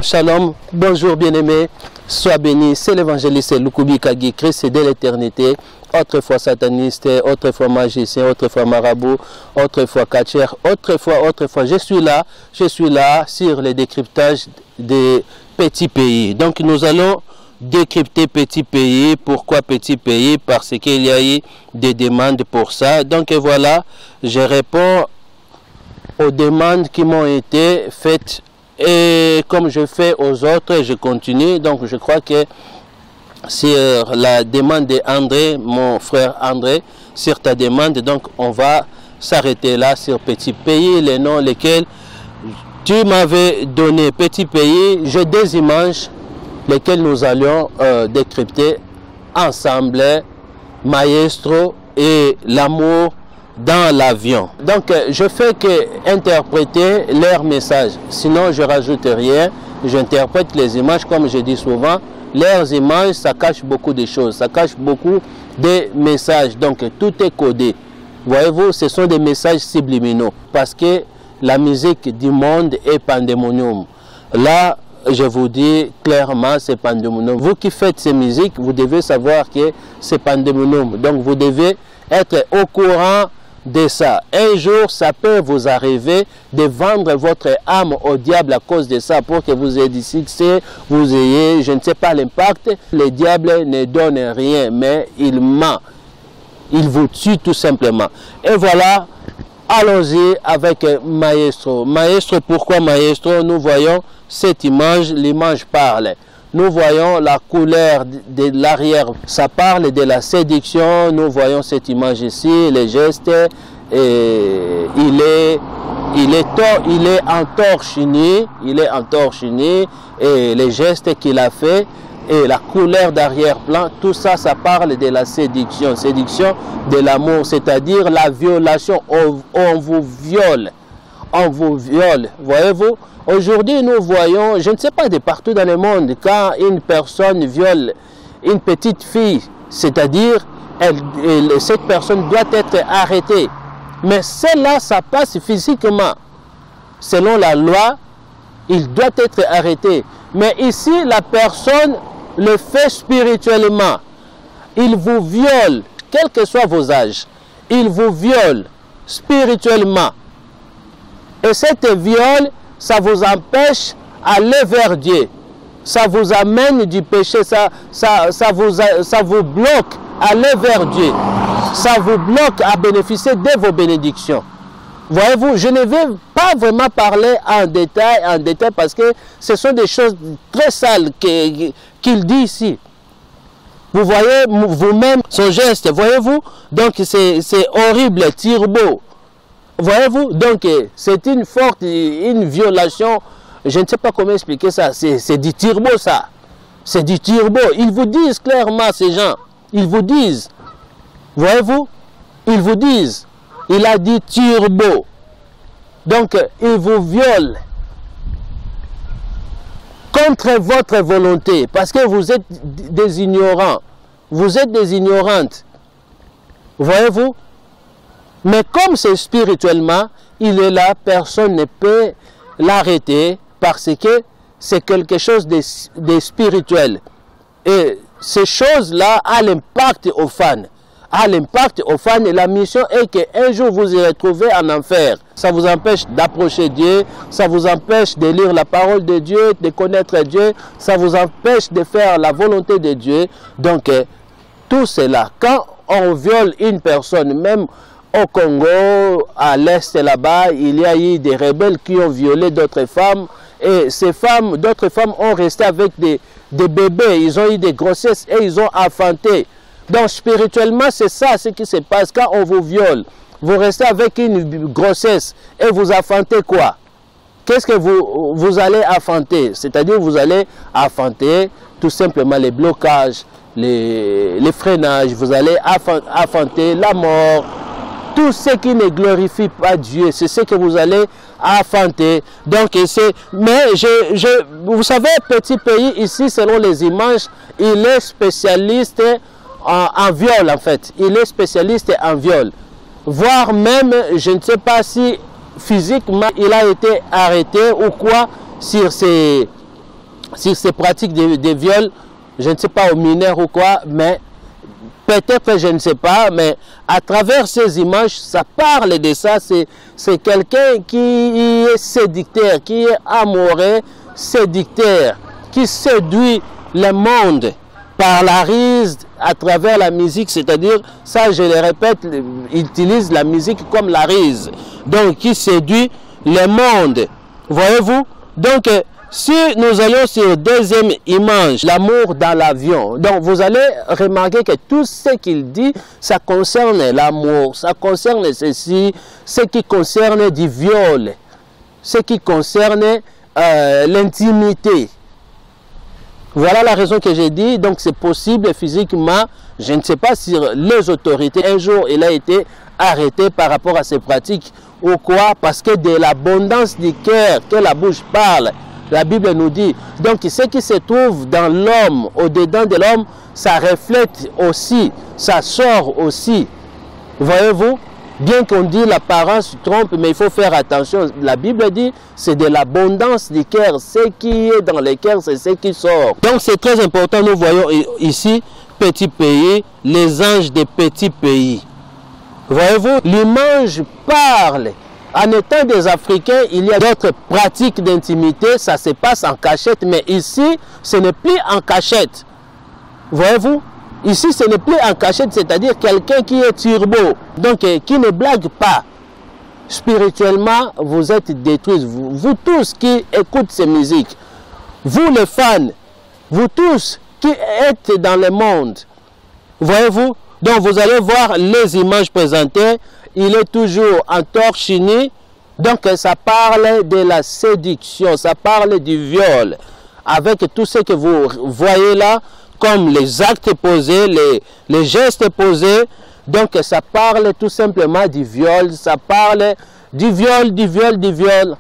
Shalom, bonjour bien-aimés, sois béni, c'est l'évangéliste Lukubi Kagi, Christ dès l'éternité, autrefois sataniste, autrefois magicien, autrefois marabout, autrefois catcher, autrefois, je suis là sur le décryptage des petits pays. Donc nous allons décrypter petits pays. Pourquoi petits pays? Parce qu'il y a eu des demandes pour ça. Donc voilà, je réponds aux demandes qui m'ont été faites. Et comme je fais aux autres, je continue. Donc je crois que sur la demande d'André, mon frère André, sur ta demande, donc on va s'arrêter là sur petit pays, les noms lesquels tu m'avais donné. Petit pays, j'ai des images lesquelles nous allions décrypter ensemble, Maestro et l'amour dans l'avion. Donc je fais que interpréter leur message, sinon je rajoute rien, j'interprète les images comme je dis souvent. Leurs images, ça cache beaucoup de choses, ça cache beaucoup de messages, donc tout est codé. Voyez-vous, ce sont des messages subliminaux, parce que la musique du monde est pandémonium. Là, je vous dis clairement, c'est pandémonium. Vous qui faites ces musiques, vous devez savoir que c'est pandémonium. Donc vous devez être au courant de ça. Un jour, ça peut vous arriver de vendre votre âme au diable à cause de ça, pour que vous ayez du succès, vous ayez, je ne sais pas, l'impact. Le diable ne donne rien, mais il ment. Il vous tue tout simplement. Et voilà, allons-y avec Maestro. Maestro, pourquoi Maestro? Nous voyons cette image, l'image parle. Nous voyons la couleur de l'arrière, ça parle de la séduction. Nous voyons cette image ici, les gestes, et il est entorchiné, et les gestes qu'il a fait, et la couleur d'arrière-plan, tout ça, ça parle de la séduction, séduction de l'amour, c'est-à-dire la violation, on vous viole. On vous viole, voyez-vous. Aujourd'hui, nous voyons, je ne sais pas, de partout dans le monde, quand une personne viole une petite fille, c'est-à-dire, cette personne doit être arrêtée. Mais celle-là, ça passe physiquement. Selon la loi, il doit être arrêté. Mais ici, la personne le fait spirituellement. Il vous viole, quels que soient vos âges. Il vous viole spirituellement. Et cette viol, ça vous empêche d'aller vers Dieu. Ça vous amène du péché, ça vous bloque à aller vers Dieu. Ça vous bloque à bénéficier de vos bénédictions. Voyez-vous, je ne vais pas vraiment parler en détail parce que ce sont des choses très sales qu'il dit ici. Vous voyez vous-même son geste, voyez-vous? Donc c'est horrible, turbo. Voyez-vous, donc c'est une violation, je ne sais pas comment expliquer ça, c'est du turbo ça, c'est du turbo. Ils vous disent clairement, ces gens, ils vous disent, voyez-vous, ils vous disent, il a dit turbo, donc ils vous violent contre votre volonté, parce que vous êtes des ignorants, vous êtes des ignorantes, voyez-vous. Mais comme c'est spirituellement, il est là, personne ne peut l'arrêter parce que c'est quelque chose de spirituel. Et ces choses-là ont l'impact aux fans. Et la mission est qu'un jour vous vous retrouvez en enfer. Ça vous empêche d'approcher Dieu, ça vous empêche de lire la parole de Dieu, de connaître Dieu, ça vous empêche de faire la volonté de Dieu. Donc, tout cela, quand on viole une personne, même au Congo, à l'est là-bas, il y a eu des rebelles qui ont violé d'autres femmes. Et ces femmes, d'autres femmes ont resté avec des bébés. Ils ont eu des grossesses et ils ont enfanté. Donc spirituellement, c'est ça ce qui se passe quand on vous viole. Vous restez avec une grossesse et vous enfantez quoi? Qu'est-ce que vous allez enfanter? C'est-à-dire vous allez enfanter tout simplement les blocages, les freinages. Vous allez enfanter la mort. Tout ce qui ne glorifie pas Dieu, c'est ce que vous allez enfanter. Donc, mais vous savez, petit pays ici, selon les images, il est spécialiste en viol en fait. Il est spécialiste en viol. Voire même, je ne sais pas si physiquement il a été arrêté ou quoi sur ces sur ces pratiques de viol, je ne sais pas, aux mineurs ou quoi, mais peut-être, je ne sais pas, mais à travers ces images, ça parle de ça. C'est quelqu'un qui est séducteur, qui est amoureux, séducteur, qui séduit le monde par la ruse à travers la musique, c'est-à-dire, ça je le répète, il utilise la musique comme la ruse. Donc, qui séduit le monde. Voyez-vous? Donc, si nous allons sur deuxième image, l'amour dans l'avion, donc vous allez remarquer que tout ce qu'il dit, ça concerne l'amour, ça concerne ceci, ce qui concerne du viol, ce qui concerne l'intimité. Voilà la raison que j'ai dit, donc c'est possible physiquement, je ne sais pas si les autorités, un jour il a été arrêté par rapport à ces pratiques ou quoi, parce que de l'abondance du cœur que la bouche parle, la Bible nous dit. Donc ce qui se trouve dans l'homme, au-dedans de l'homme, ça reflète aussi, ça sort aussi. Voyez-vous? Bien qu'on dit l'apparence trompe, mais il faut faire attention. La Bible dit, c'est de l'abondance du cœur. Ce qui est dans le cœur, c'est ce qui sort. Donc c'est très important, nous voyons ici, petit pays, les anges des petits pays. Voyez-vous, l'image parle. En étant des Africains, il y a d'autres pratiques d'intimité, ça se passe en cachette, mais ici, ce n'est plus en cachette. Voyez-vous? Ici, ce n'est plus en cachette, c'est-à-dire quelqu'un qui est turbo, donc qui ne blague pas. Spirituellement, vous êtes détruits. Vous tous qui écoutez ces musiques, vous les fans, vous tous qui êtes dans le monde, voyez-vous? Donc vous allez voir les images présentées, il est toujours en torse nu, donc ça parle de la séduction, ça parle du viol, avec tout ce que vous voyez là, comme les actes posés, les gestes posés, donc ça parle tout simplement du viol, ça parle du viol, du viol, du viol.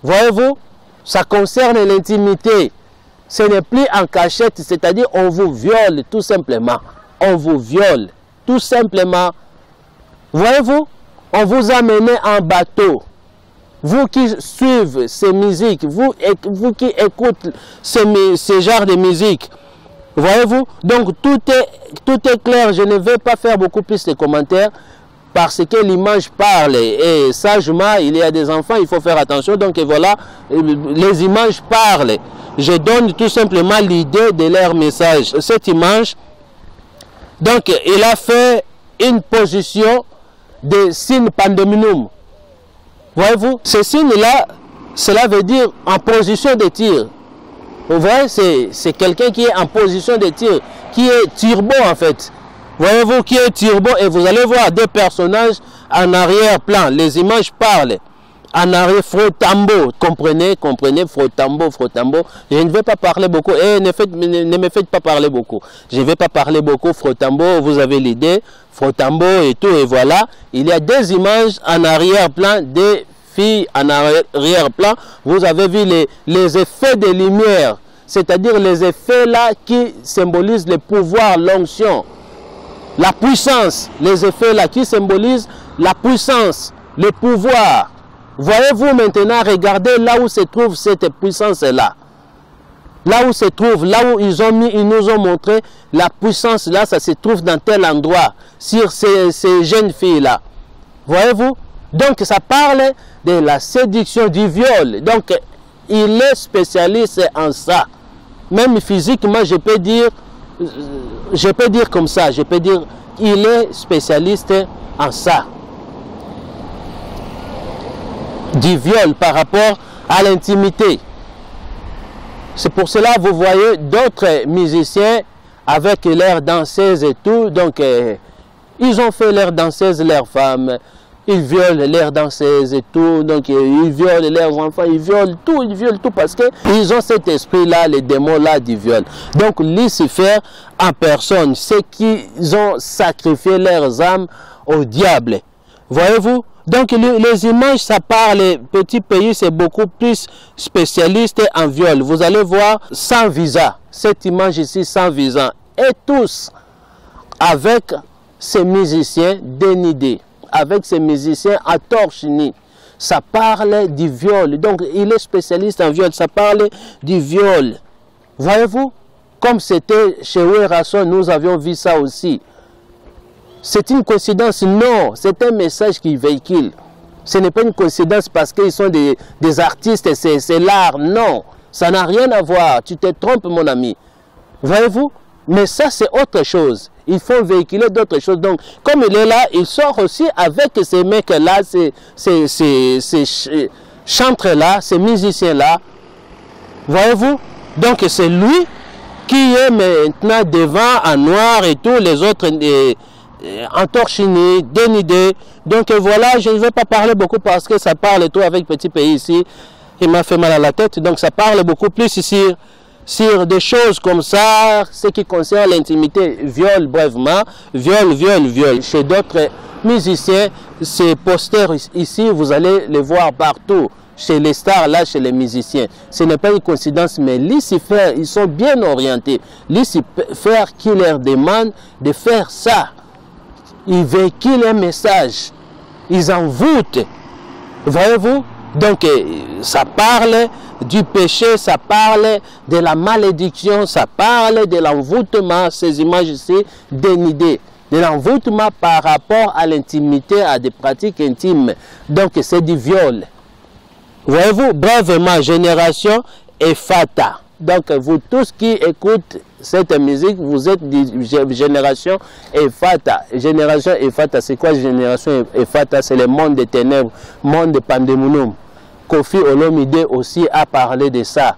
Voyez-vous, ça concerne l'intimité, ce n'est plus en cachette, c'est-à-dire on vous viole tout simplement, on vous viole tout simplement. Voyez-vous, on vous a mené en bateau. Vous qui suivez ces musiques, vous qui écoutez ce genre de musique, voyez-vous, donc tout est clair. Je ne vais pas faire beaucoup plus de commentaires parce que l'image parle. Et sagement, il y a des enfants, il faut faire attention. Donc voilà, les images parlent. Je donne tout simplement l'idée de leur message. Cette image, donc il a fait une position de signe pandominum. Voyez-vous, ce signe-là, cela veut dire en position de tir. Vous voyez, c'est quelqu'un qui est en position de tir, qui est turbo en fait. Voyez-vous, qui est turbo, et vous allez voir deux personnages en arrière-plan. Les images parlent. En arrière, Frotambo, comprenez, Frotambo. Je ne vais pas parler beaucoup, et ne me faites pas parler beaucoup. Je ne vais pas parler beaucoup, Frotambo, vous avez l'idée, Frotambo et tout, et voilà. Il y a deux images en arrière-plan, des filles en arrière-plan. Vous avez vu les effets de lumière, c'est-à-dire les effets là qui symbolisent le pouvoir, l'onction, la puissance. Les effets là qui symbolisent la puissance, le pouvoir. Voyez-vous maintenant, regardez là où se trouve cette puissance-là. Là où se trouve, là où ils nous ont montré la puissance, là, ça se trouve dans tel endroit, sur ces jeunes filles-là. Voyez-vous? Donc, ça parle de la séduction, du viol. Donc, il est spécialiste en ça. Même physiquement, je peux dire comme ça, je peux dire, il est spécialiste en ça. Du viol par rapport à l'intimité. C'est pour cela que vous voyez d'autres musiciens avec leurs danseuses et tout. Donc, ils ont fait leurs danseuses, leurs femmes. Ils violent leurs danseuses et tout. Donc, ils violent leurs enfants. Ils violent tout parce qu'ils ont cet esprit-là, les démons-là du viol. Donc, Lucifer en personne, ceux qui ont sacrifié leurs âmes au diable. Voyez-vous? Donc les images, ça parle, petit pays, c'est beaucoup plus spécialiste en viol. Vous allez voir sans visa, cette image ici sans visa. Et tous avec ces musiciens dénudés, avec ces musiciens à torse nu. Ça parle du viol. Donc il est spécialiste en viol, ça parle du viol. Voyez-vous, comme c'était chez Werason, nous avions vu ça aussi. C'est une coïncidence? Non, c'est un message qui véhicule. Ce n'est pas une coïncidence parce qu'ils sont des artistes, c'est l'art. Non, ça n'a rien à voir. Tu te trompes, mon ami. Voyez-vous? Mais ça, c'est autre chose. Il faut véhiculer d'autres choses. Donc, comme il est là, il sort aussi avec ces mecs-là, ces chantres-là, ces musiciens-là. Voyez-vous? Donc, c'est lui qui est maintenant devant en noir et tous les autres entorchinés, dénudés. Donc, voilà, je ne vais pas parler beaucoup parce que ça parle tout avec petit pays ici. Il m'a fait mal à la tête. Donc, ça parle beaucoup plus ici sur des choses comme ça, ce qui concerne l'intimité, viol, brièvement, viol. Chez d'autres musiciens, ces posters ici, vous allez les voir partout. Chez les stars, là, chez les musiciens. Ce n'est pas une coïncidence, mais Lucifer, ils sont bien orientés. Lucifer qui leur demande de faire ça. Ils véhiculent un message. Ils envoûtent. Voyez-vous? Donc, ça parle du péché, ça parle de la malédiction, ça parle de l'envoûtement, ces images ici, dénudées. De l'envoûtement par rapport à l'intimité, à des pratiques intimes. Donc, c'est du viol. Voyez-vous, brièvement, Génération Ephata. Donc, vous tous qui écoutez cette musique, vous êtes de Génération Ephata. Génération Ephata, c'est quoi Génération Ephata? C'est le monde des ténèbres, monde de Pandemonium. Kofi Olomide aussi a parlé de ça.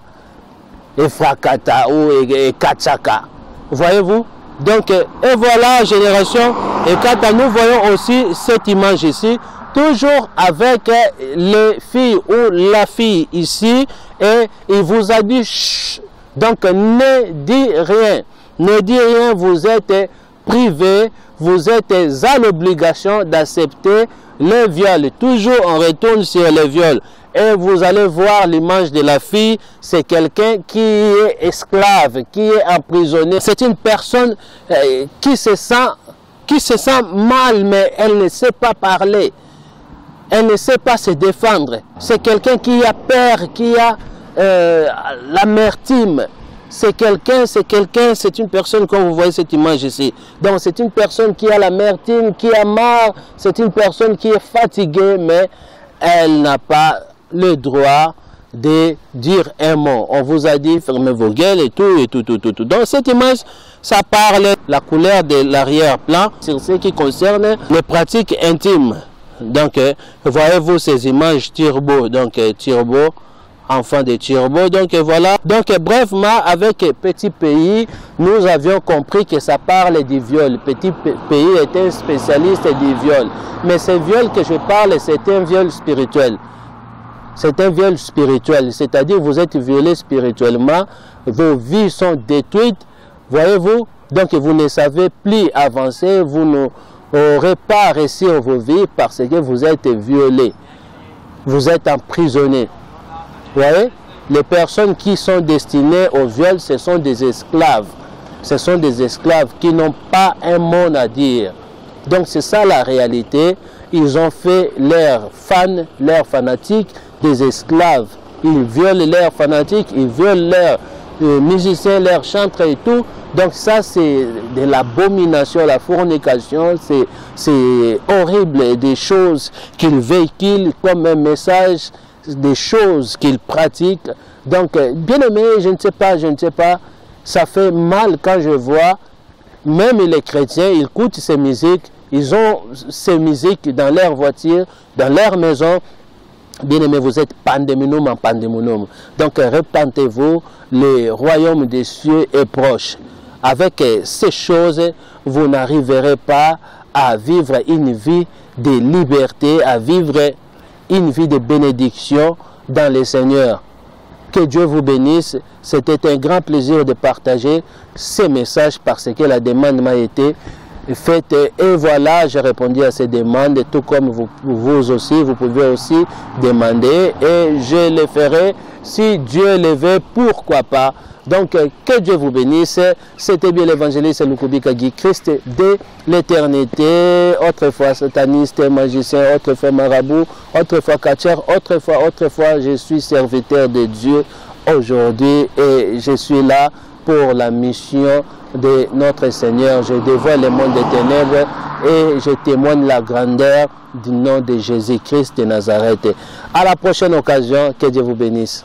Efrakata ou Kachaka. Voyez-vous? Donc, et voilà, Génération Ephata. Nous voyons aussi cette image ici. Toujours avec les filles ou la fille ici, et il vous a dit chut. Donc ne dis rien, ne dis rien, vous êtes privé, vous êtes à l'obligation d'accepter le viol. Toujours on retourne sur le viol. Et vous allez voir l'image de la fille, c'est quelqu'un qui est esclave, qui est emprisonné. C'est une personne qui se sent mal, mais elle ne sait pas parler. Elle ne sait pas se défendre. C'est quelqu'un qui a peur, qui a l'amertume. C'est une personne, comme vous voyez cette image ici. Donc c'est une personne qui a l'amertume, qui a marre. C'est une personne qui est fatiguée, mais elle n'a pas le droit de dire un mot. On vous a dit, fermez vos gueules et tout. Donc cette image, ça parle de la couleur de l'arrière-plan sur ce qui concerne les pratiques intimes. Donc, voyez-vous ces images Turbo, donc Turbo, enfant de Turbo, donc voilà. Donc, brièvement, avec Petit Pays, nous avions compris que ça parle du viol. Petit Pays est un spécialiste du viol. Mais ce viol que je parle, c'est un viol spirituel. C'est un viol spirituel, c'est-à-dire vous êtes violé spirituellement, vos vies sont détruites, voyez-vous. Donc, vous ne savez plus avancer, vous ne n'aurez pas réussi en vos vies parce que vous êtes violés, vous êtes emprisonnés. Vous voyez, les personnes qui sont destinées au viol, ce sont des esclaves. Ce sont des esclaves qui n'ont pas un mot à dire. Donc c'est ça la réalité. Ils ont fait leurs fans, leurs fanatiques, des esclaves. Ils violent leurs fanatiques, ils violent leurs musiciens, leurs chantres et tout. Donc ça c'est de l'abomination, la fornication, c'est horrible, des choses qu'ils véhiculent comme un message, des choses qu'ils pratiquent. Donc bien aimé, je ne sais pas, ça fait mal quand je vois, même les chrétiens, ils écoutent ces musiques, ils ont ces musiques dans leur voiture, dans leur maison. Bien aimé, vous êtes pandémonium en pandémonium. Donc repentez-vous, le royaume des cieux est proche. Avec ces choses, vous n'arriverez pas à vivre une vie de liberté, à vivre une vie de bénédiction dans le Seigneur. Que Dieu vous bénisse. C'était un grand plaisir de partager ces messages parce que la demande m'a été faite. Et voilà, j'ai répondu à ces demandes, tout comme vous aussi, vous pouvez aussi demander. Et je le ferai si Dieu le veut, pourquoi pas. Donc, que Dieu vous bénisse. C'était bien l'évangéliste Lukubika Guy Christ de l'éternité. Autrefois sataniste, magicien, autrefois marabout, autrefois catcheur, autrefois, je suis serviteur de Dieu. aujourd'hui et je suis là pour la mission de notre Seigneur. Je dévoile le monde des ténèbres et je témoigne la grandeur du nom de Jésus-Christ de Nazareth. À la prochaine occasion, que Dieu vous bénisse.